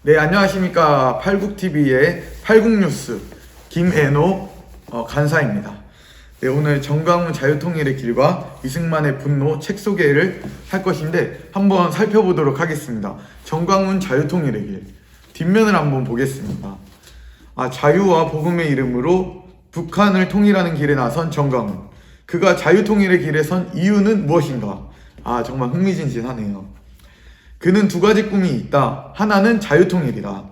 네, 안녕하십니까. 팔국TV의 팔국뉴스 김애노 간사입니다. 네, 오늘 정광훈 자유통일의 길과 이승만의 분노 책 소개를 할 것인데 한번 살펴보도록 하겠습니다. 정광훈 자유통일의 길 뒷면을 한번 보겠습니다. 자유와 복음의 이름으로 북한을 통일하는 길에 나선 정광훈. 그가 자유통일의 길에 선 이유는 무엇인가? 정말 흥미진진하네요. 그는 두 가지 꿈이 있다. 하나는 자유통일이다.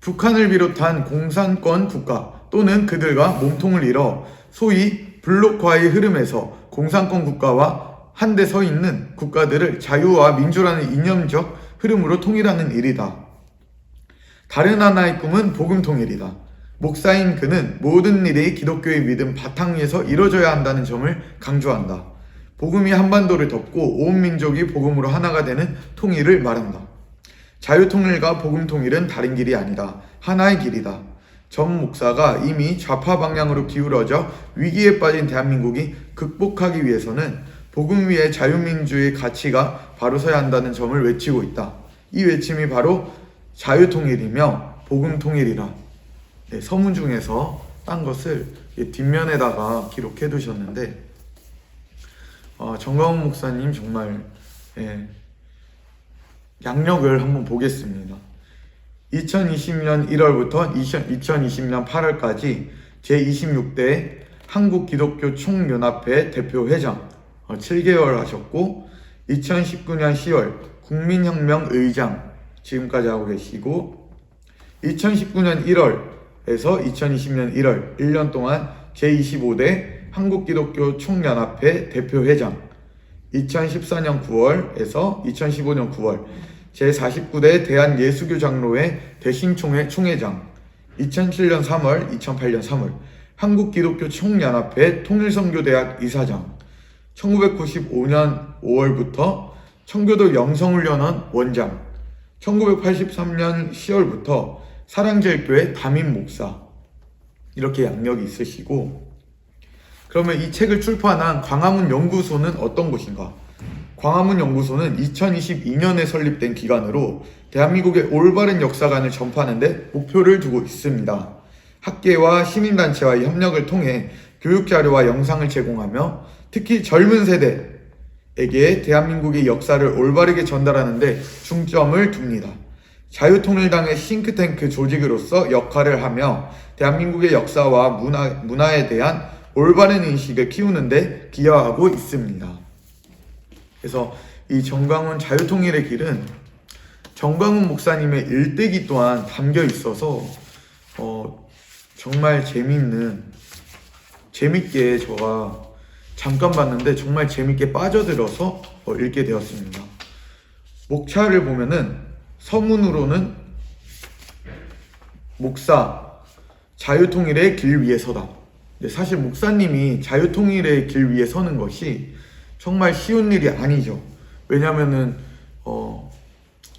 북한을 비롯한 공산권 국가 또는 그들과 몸통을 이뤄 소위 블록화의 흐름에서 공산권 국가와 한데 서 있는 국가들을 자유와 민주라는 이념적 흐름으로 통일하는 일이다. 다른 하나의 꿈은 복음 통일이다. 목사인 그는 모든 일이 기독교의 믿음 바탕 위에서 이루어져야 한다는 점을 강조한다. 복음이 한반도를 덮고 온 민족이 복음으로 하나가 되는 통일을 말한다. 자유통일과 복음통일은 다른 길이 아니다. 하나의 길이다. 전 목사가 이미 좌파 방향으로 기울어져 위기에 빠진 대한민국이 극복하기 위해서는 복음 위에 자유민주의 가치가 바로 서야 한다는 점을 외치고 있다. 이 외침이 바로 자유통일이며 복음통일이라. 네, 서문 중에서 딴 것을 뒷면에다가 기록해 두셨는데 정광훈 목사님 정말 양력을 한번 보겠습니다. 2020년 1월부터 2020년 8월까지 제26대 한국기독교 총연합회 대표회장 7개월 하셨고 2019년 10월 국민혁명의장 지금까지 하고 계시고 2019년 1월에서 2020년 1월 1년 동안 제25대 한국기독교 총연합회 대표회장 2014년 9월에서 2015년 9월 제49대 대한예수교장로회 대신총회 총회장 2007년 3월, 2008년 3월 한국기독교 총연합회 통일선교대학 이사장 1995년 5월부터 청교도 영성훈련원 원장 1983년 10월부터 사랑제일교회 담임 목사 이렇게 양력이 있으시고 그러면 이 책을 출판한 광화문 연구소는 어떤 곳인가? 광화문 연구소는 2022년에 설립된 기관으로 대한민국의 올바른 역사관을 전파하는 데 목표를 두고 있습니다. 학계와 시민단체와의 협력을 통해 교육자료와 영상을 제공하며 특히 젊은 세대에게 대한민국의 역사를 올바르게 전달하는 데 중점을 둡니다. 자유통일당의 싱크탱크 조직으로서 역할을 하며 대한민국의 역사와 문화에 대한 올바른 인식을 키우는데 기여하고 있습니다. 그래서 이 정광훈 자유통일의 길은 정광훈 목사님의 일대기 또한 담겨 있어서 정말 재밌게 제가 잠깐 봤는데 정말 재밌게 빠져들어서 읽게 되었습니다. 목차를 보면은 서문으로는 목사 자유통일의 길 위에 서다. 사실 목사님이 자유통일의 길 위에 서는 것이 정말 쉬운 일이 아니죠. 왜냐면은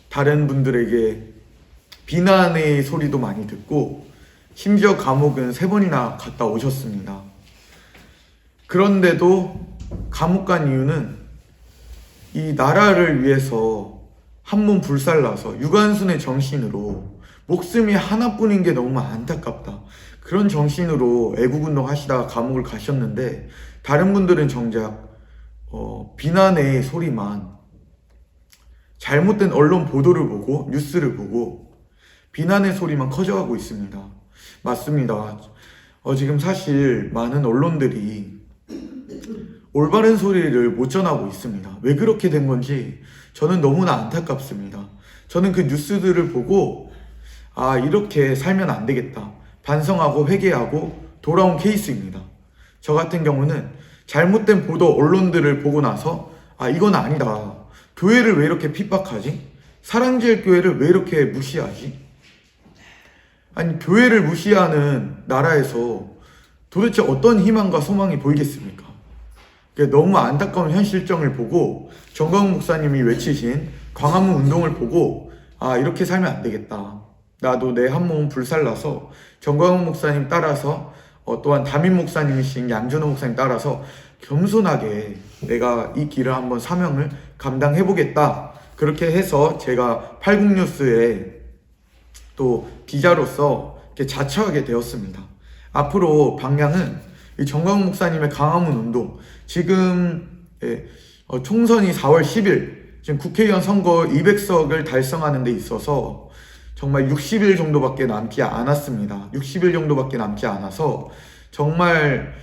다른 분들에게 비난의 소리도 많이 듣고 심지어 감옥은 3번이나 갔다 오셨습니다. 그런데도 감옥 간 이유는 이 나라를 위해서 한몸 불살라서 유관순의 정신으로 목숨이 하나뿐인 게 너무 안타깝다. 그런 정신으로 애국운동 하시다가 감옥을 가셨는데 다른 분들은 정작 비난의 소리만 잘못된 언론 보도를 보고 뉴스를 보고 비난의 소리만 커져가고 있습니다. 맞습니다. 지금 사실 많은 언론들이 올바른 소리를 못 전하고 있습니다. 왜 그렇게 된 건지 저는 너무나 안타깝습니다. 저는 그 뉴스들을 보고 이렇게 살면 안 되겠다. 반성하고 회개하고 돌아온 케이스입니다. 저 같은 경우는 잘못된 보도 언론들을 보고 나서 이건 아니다. 교회를 왜 이렇게 핍박하지? 사랑제일교회를 왜 이렇게 무시하지? 아니 교회를 무시하는 나라에서 도대체 어떤 희망과 소망이 보이겠습니까? 너무 안타까운 현실정을 보고 정광훈 목사님이 외치신 광화문 운동을 보고 이렇게 살면 안 되겠다. 나도 내 한몸 불살라서 정광훈 목사님 따라서 또한 담임 목사님이신 양준호 목사님 따라서 겸손하게 내가 이 길을 한번 사명을 감당해 보겠다. 그렇게 해서 제가 팔국뉴스에 또 기자로서 이렇게 자처하게 되었습니다. 앞으로 방향은 이 정광훈 목사님의 강화문 운동, 지금 총선이 4월 10일, 지금 국회의원 선거 200석을 달성하는 데 있어서 정말 60일 정도밖에 남지 않았습니다. 60일 정도밖에 남지 않아서 정말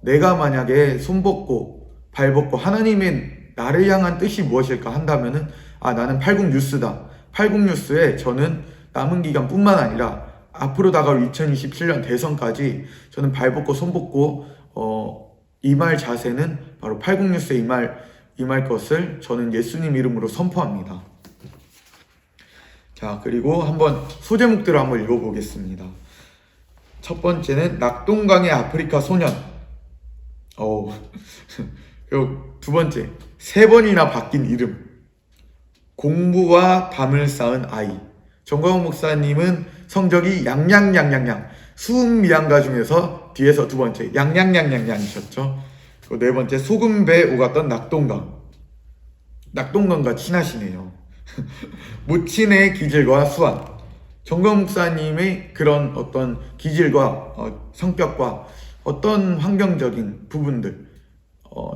내가 만약에 손벗고 발벗고 하나님의 나를 향한 뜻이 무엇일까 한다면은 나는 팔국뉴스다. 팔국뉴스에 저는 남은 기간뿐만 아니라 앞으로 다가올 2027년 대선까지 저는 발벗고 손벗고 임할 자세는 바로 팔국뉴스에 임할 것을 저는 예수님 이름으로 선포합니다. 자, 그리고 한번 소제목들을 한번 읽어보겠습니다. 첫 번째는 낙동강의 아프리카 소년. 그리고 두 번째, 3번이나 바뀐 이름. 공부와 담을 쌓은 아이. 정광훈 목사님은 성적이 양양양양양, 수음미양가 중에서 뒤에서 두 번째 양양양양양이셨죠. 그리고 네 번째, 소금배 오갔던 낙동강. 낙동강과 친하시네요. 모친의 기질과 수완. 정광훈 목사님의 그런 어떤 기질과 성격과 어떤 환경적인 부분들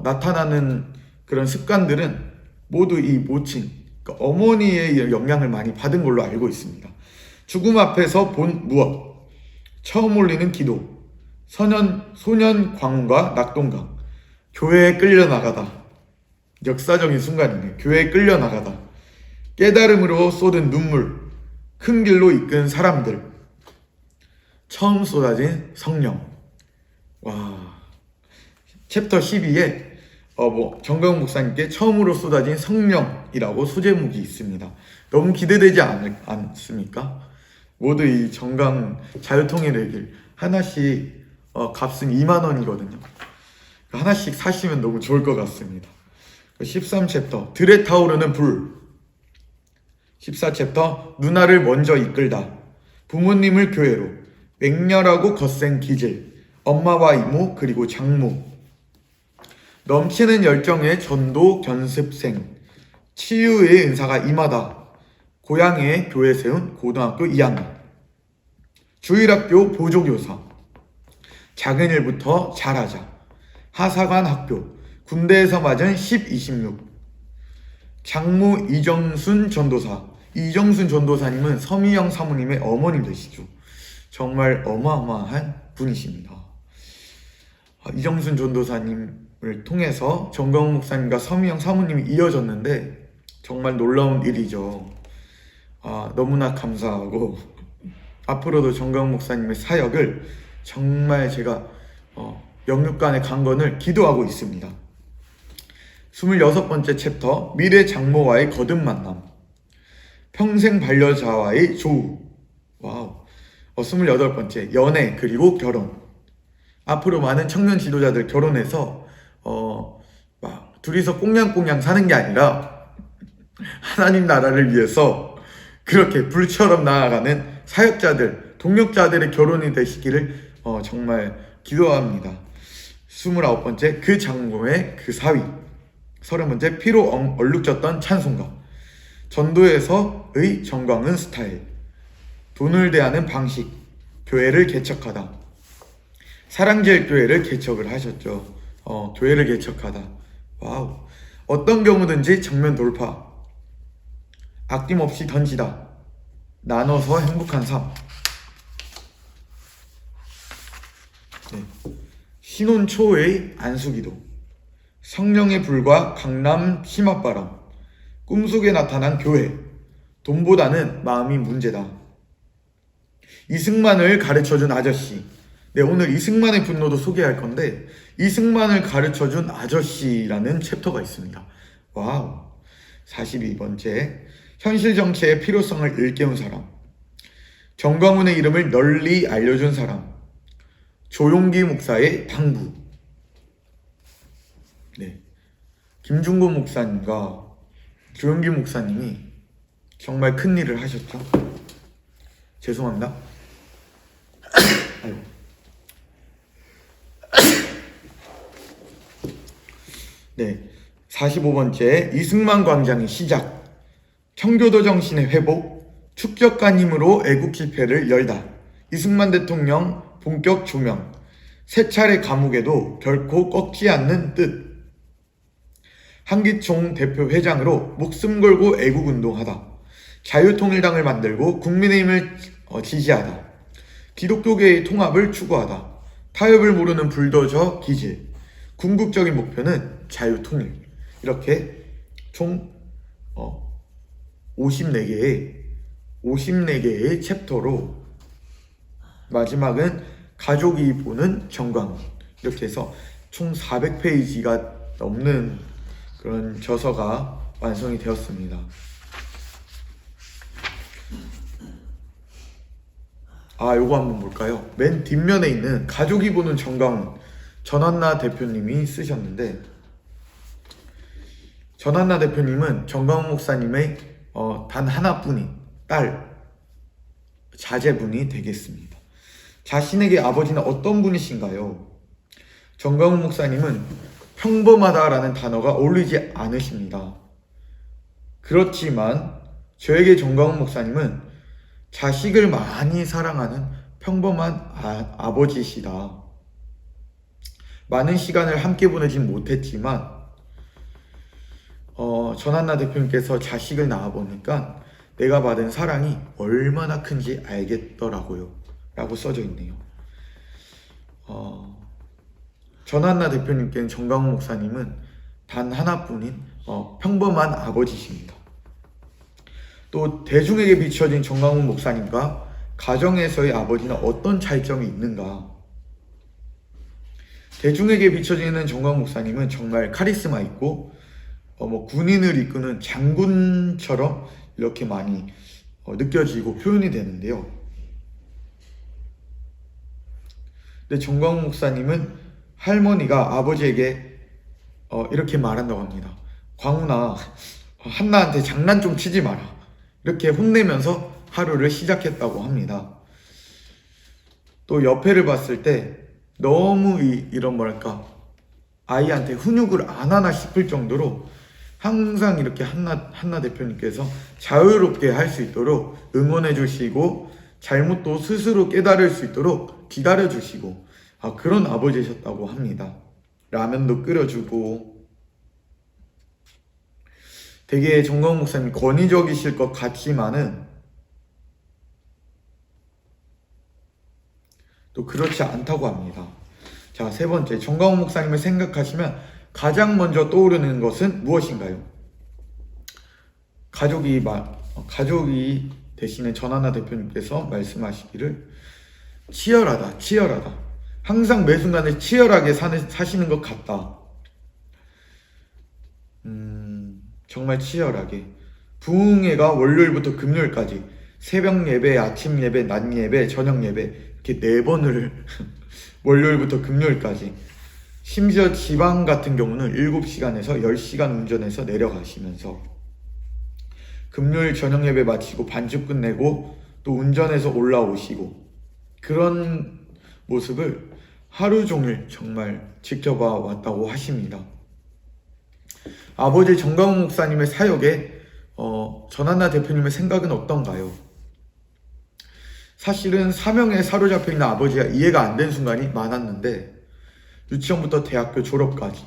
나타나는 그런 습관들은 모두 이 모친, 그러니까 어머니의 영향을 많이 받은 걸로 알고 있습니다. 죽음 앞에서 본 무엇, 처음 올리는 기도, 소년 광훈과 낙동강, 교회에 끌려나가다. 역사적인 순간이네요. 교회에 끌려나가다. 깨달음으로 쏟은 눈물, 큰 길로 이끈 사람들, 처음 쏟아진 성령. 와, 챕터 12에 정광훈 목사님께 처음으로 쏟아진 성령이라고 소제목이 있습니다. 너무 기대되지 않습니까? 모두 이 정강 자유통일의 길 하나씩 값은 2만 원이거든요. 하나씩 사시면 너무 좋을 것 같습니다. 13챕터 들에 타오르는 불. 14챕터 누나를 먼저 이끌다. 부모님을 교회로. 맹렬하고 거센 기질. 엄마와 이모 그리고 장모. 넘치는 열정의 전도 견습생. 치유의 은사가 임하다. 고향에 교회 세운 고등학교 2학년. 주일학교 보조교사. 작은 일부터 잘하자. 하사관 학교. 군대에서 맞은 10, 26. 장모 이정순 전도사. 이정순 전도사님은 서미영 사모님의 어머님 되시죠. 정말 어마어마한 분이십니다. 이정순 전도사님을 통해서 정광훈 목사님과 서미영 사모님이 이어졌는데 정말 놀라운 일이죠. 너무나 감사하고 앞으로도 정광훈 목사님의 사역을 정말 제가 영육간의 강건을 기도하고 있습니다. 26번째 챕터 미래 장모와의 거듭 만남. 평생 반려자와의 조우. 와우. 28번째 연애 그리고 결혼. 앞으로 많은 청년 지도자들 결혼해서 막 둘이서 꽁냥꽁냥 사는 게 아니라 하나님 나라를 위해서 그렇게 불처럼 나아가는 사역자들, 동력자들의 결혼이 되시기를 정말 기도합니다. 29번째 그 장모의 그 사위. 30번째 피로 얼룩졌던 찬송가. 전도에서의 정광훈 스타일. 돈을 대하는 방식. 교회를 개척하다. 사랑제일교회를 개척을 하셨죠. 교회를 개척하다. 와우. 어떤 경우든지 정면 돌파. 아낌없이 던지다. 나눠서 행복한 삶. 네. 신혼 초의 안수기도. 성령의 불과 강남 심압바람. 꿈속에 나타난 교회. 돈보다는 마음이 문제다. 이승만을 가르쳐준 아저씨. 네, 오늘 이승만의 분노도 소개할 건데 이승만을 가르쳐준 아저씨라는 챕터가 있습니다. 와우. 42번째 현실 정치의 필요성을 일깨운 사람. 정광훈의 이름을 널리 알려준 사람. 조용기 목사의 당부. 네, 김중곤 목사님과 조용기 목사님이 정말 큰 일을 하셨죠. 죄송합니다. 아이고. 네, 45번째 이승만 광장의 시작. 청교도 정신의 회복. 축적간 힘으로 애국 집회를 열다. 이승만 대통령 본격 조명. 세 차례 감옥에도 결코 꺾지 않는 뜻. 한기총 대표 회장으로 목숨 걸고 애국운동하다. 자유통일당을 만들고 국민의힘을 지지하다. 기독교계의 통합을 추구하다. 타협을 모르는 불도저 기질. 궁극적인 목표는 자유통일. 이렇게 총 54개의 챕터로, 마지막은 가족이 보는 정광훈, 이렇게 해서 총 400페이지가 넘는 그런 저서가 완성이 되었습니다. 요거 한번 볼까요? 맨 뒷면에 있는 가족이 보는 정광훈, 전한나 대표님이 쓰셨는데, 전한나 대표님은 정광훈 목사님의 단 하나뿐인 딸, 자제분이 되겠습니다. 자신에게 아버지는 어떤 분이신가요? 정광훈 목사님은 평범하다라는 단어가 어울리지 않으십니다. 그렇지만 저에게 정광훈 목사님은 자식을 많이 사랑하는 평범한 아버지시다. 많은 시간을 함께 보내진 못했지만 전한나 대표님께서 자식을 낳아보니까 내가 받은 사랑이 얼마나 큰지 알겠더라고요 라고 써져 있네요. 전한나 대표님께는 정광훈 목사님은 단 하나뿐인 평범한 아버지십니다. 또 대중에게 비춰진 정광훈 목사님과 가정에서의 아버지는 어떤 차이점이 있는가? 대중에게 비춰지는 정광훈 목사님은 정말 카리스마 있고 군인을 이끄는 장군처럼 이렇게 많이 느껴지고 표현이 되는데요. 근데 정광훈 목사님은 할머니가 아버지에게 이렇게 말한다고 합니다. 광훈아, 한나한테 장난 좀 치지 마라. 이렇게 혼내면서 하루를 시작했다고 합니다. 또 옆에를 봤을 때 너무 이런 뭐랄까, 아이한테 훈육을 안 하나 싶을 정도로 항상 이렇게 한나 대표님께서 자유롭게 할 수 있도록 응원해 주시고, 잘못도 스스로 깨달을 수 있도록 기다려 주시고, 그런 아버지셨다고 합니다. 라면도 끓여주고, 되게 정광훈 목사님 권위적이실 것 같지만은 또 그렇지 않다고 합니다. 자, 세 번째, 정광훈 목사님을 생각하시면 가장 먼저 떠오르는 것은 무엇인가요? 가족이 되시는 전한나 대표님께서 말씀하시기를 치열하다. 항상 매 순간에 치열하게 사시는 것 같다. 정말 치열하게. 부흥회가 월요일부터 금요일까지 새벽 예배, 아침 예배, 낮 예배, 저녁 예배 이렇게 4번을 월요일부터 금요일까지, 심지어 지방 같은 경우는 7시간에서 10시간 운전해서 내려가시면서 금요일 저녁 예배 마치고 반주 끝내고 또 운전해서 올라오시고, 그런 모습을 하루 종일 정말 지켜봐 왔다고 하십니다. 아버지 정광훈 목사님의 사역에 전한나 대표님의 생각은 어떤가요? 사실은 사명에 사로잡혀 있는 아버지가 이해가 안 된 순간이 많았는데, 유치원부터 대학교 졸업까지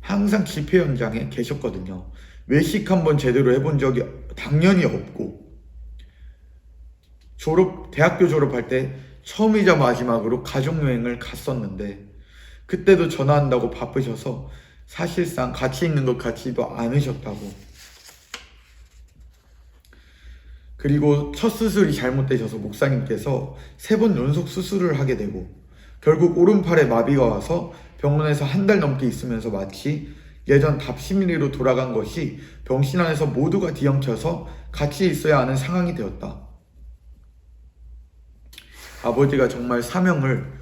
항상 집회 현장에 계셨거든요. 외식 한번 제대로 해본 적이 당연히 없고, 대학교 졸업할 때 처음이자 마지막으로 가족여행을 갔었는데, 그때도 전화한다고 바쁘셔서 사실상 같이 있는 것 같지도 않으셨다고. 그리고 첫 수술이 잘못되셔서 목사님께서 3번 연속 수술을 하게 되고, 결국 오른팔에 마비가 와서 병원에서 한 달 넘게 있으면서 마치 예전 답심리로 돌아간 것이 병실 안에서 모두가 뒤엉켜서 같이 있어야 하는 상황이 되었다. 아버지가 정말 사명을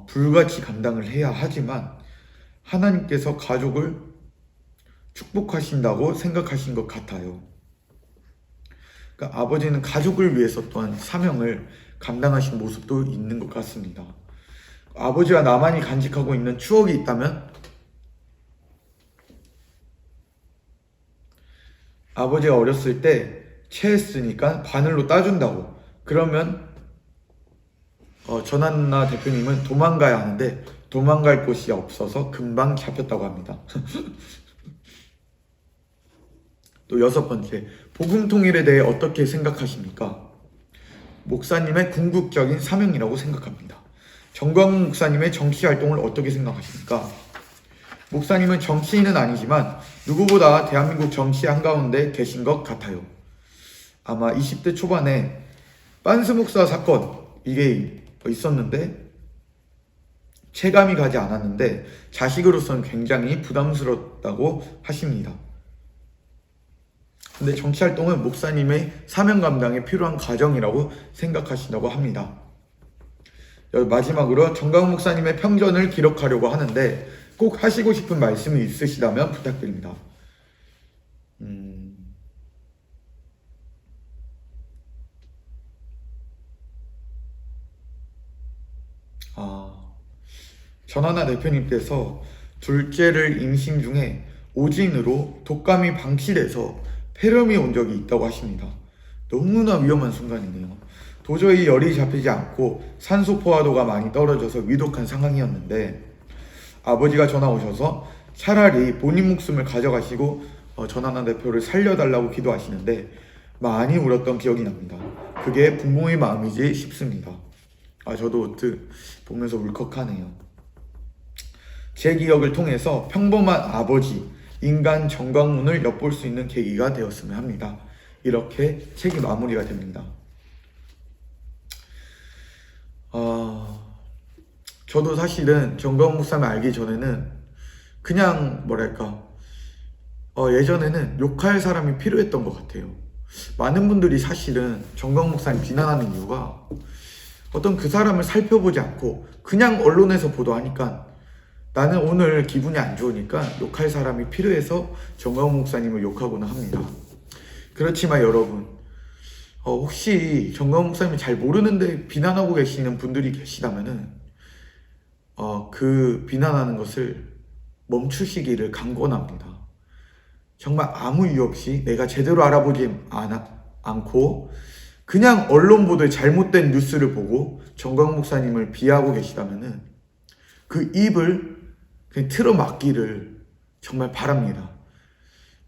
불같이 감당을 해야 하지만 하나님께서 가족을 축복하신다고 생각하신 것 같아요. 그러니까 아버지는 가족을 위해서 또한 사명을 감당하신 모습도 있는 것 같습니다. 아버지와 나만이 간직하고 있는 추억이 있다면, 아버지가 어렸을 때 채했으니까 바늘로 따준다고. 그러면 전한나 대표님은 도망가야 하는데 도망갈 곳이 없어서 금방 잡혔다고 합니다. 또 6번째, 복음 통일에 대해 어떻게 생각하십니까? 목사님의 궁극적인 사명이라고 생각합니다. 정광훈 목사님의 정치 활동을 어떻게 생각하십니까? 목사님은 정치인은 아니지만 누구보다 대한민국 정치 한가운데 계신 것 같아요. 아마 20대 초반에 빤스 목사 사건 이게 있었는데 체감이 가지 않았는데 자식으로서는 굉장히 부담스럽다고 하십니다. 근데 정치활동은 목사님의 사명 감당에 필요한 과정이라고 생각하신다고 합니다. 마지막으로 정광훈 목사님의 평전을 기록하려고 하는데 꼭 하시고 싶은 말씀이 있으시다면 부탁드립니다. 전하나 대표님께서 둘째를 임신 중에 오진으로 독감이 방치돼서 폐렴이 온 적이 있다고 하십니다. 너무나 위험한 순간이네요. 도저히 열이 잡히지 않고 산소 포화도가 많이 떨어져서 위독한 상황이었는데 아버지가 전화 오셔서 차라리 본인 목숨을 가져가시고 전하나 대표를 살려달라고 기도하시는데 많이 울었던 기억이 납니다. 그게 부모의 마음이지 싶습니다. 저도 보면서 울컥하네요. 제 기억을 통해서 평범한 아버지, 인간 정광훈을 엿볼 수 있는 계기가 되었으면 합니다. 이렇게 책이 마무리가 됩니다. 저도 사실은 정광훈 목사님을 알기 전에는 그냥 예전에는 욕할 사람이 필요했던 것 같아요. 많은 분들이 사실은 정광훈 목사님 비난하는 이유가 어떤 그 사람을 살펴보지 않고 그냥 언론에서 보도하니까 나는 오늘 기분이 안 좋으니까 욕할 사람이 필요해서 정광훈 목사님을 욕하곤 합니다. 그렇지만 여러분, 혹시 정광훈 목사님을 잘 모르는데 비난하고 계시는 분들이 계시다면은 그 비난하는 것을 멈추시기를 강권합니다. 정말 아무 이유 없이 내가 제대로 알아보지 않고 그냥 언론 보도에 잘못된 뉴스를 보고 정광훈 목사님을 비하하고 계시다면은 그 입을 그냥 틀어막기를 정말 바랍니다.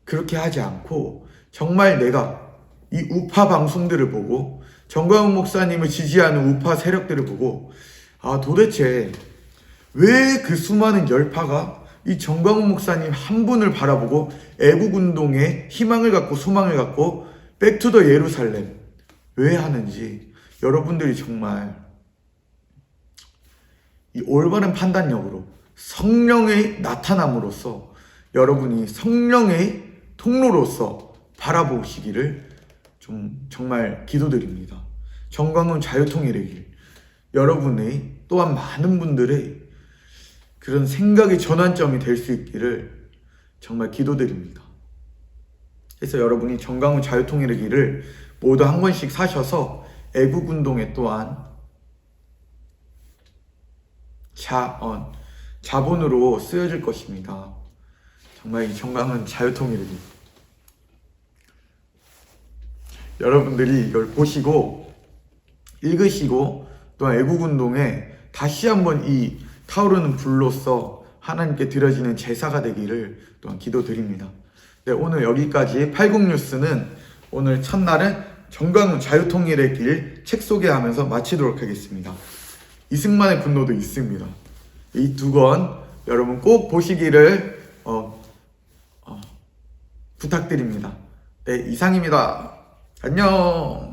그렇게 하지 않고 정말 내가 이 우파 방송들을 보고 정광훈 목사님을 지지하는 우파 세력들을 보고 도대체 왜 그 수많은 열파가 이 정광훈 목사님 한 분을 바라보고 애국운동에 희망을 갖고 소망을 갖고 백투더 예루살렘 왜 하는지 여러분들이 정말 이 올바른 판단력으로 성령의 나타남으로써 여러분이 성령의 통로로서 바라보시기를 정말 기도드립니다. 정광훈 자유통일의 길, 여러분의 또한 많은 분들의 그런 생각의 전환점이 될 수 있기를 정말 기도드립니다. 그래서 여러분이 정광훈 자유통일의 길을 모두 한 권씩 사셔서 애국운동에 또한 자본으로 쓰여질 것입니다. 정말 이 정광훈 자유통일의 길, 여러분들이 이걸 보시고 읽으시고 또한 애국운동에 다시 한번 이 타오르는 불로서 하나님께 드려지는 제사가 되기를 또한 기도드립니다. 네, 오늘 여기까지 팔국뉴스는 오늘 첫날은 정광훈 자유통일의 길 책 소개하면서 마치도록 하겠습니다. 이승만의 분노도 있습니다. 이 두 권 여러분 꼭 보시기를 부탁드립니다. 네, 이상입니다. 안녕.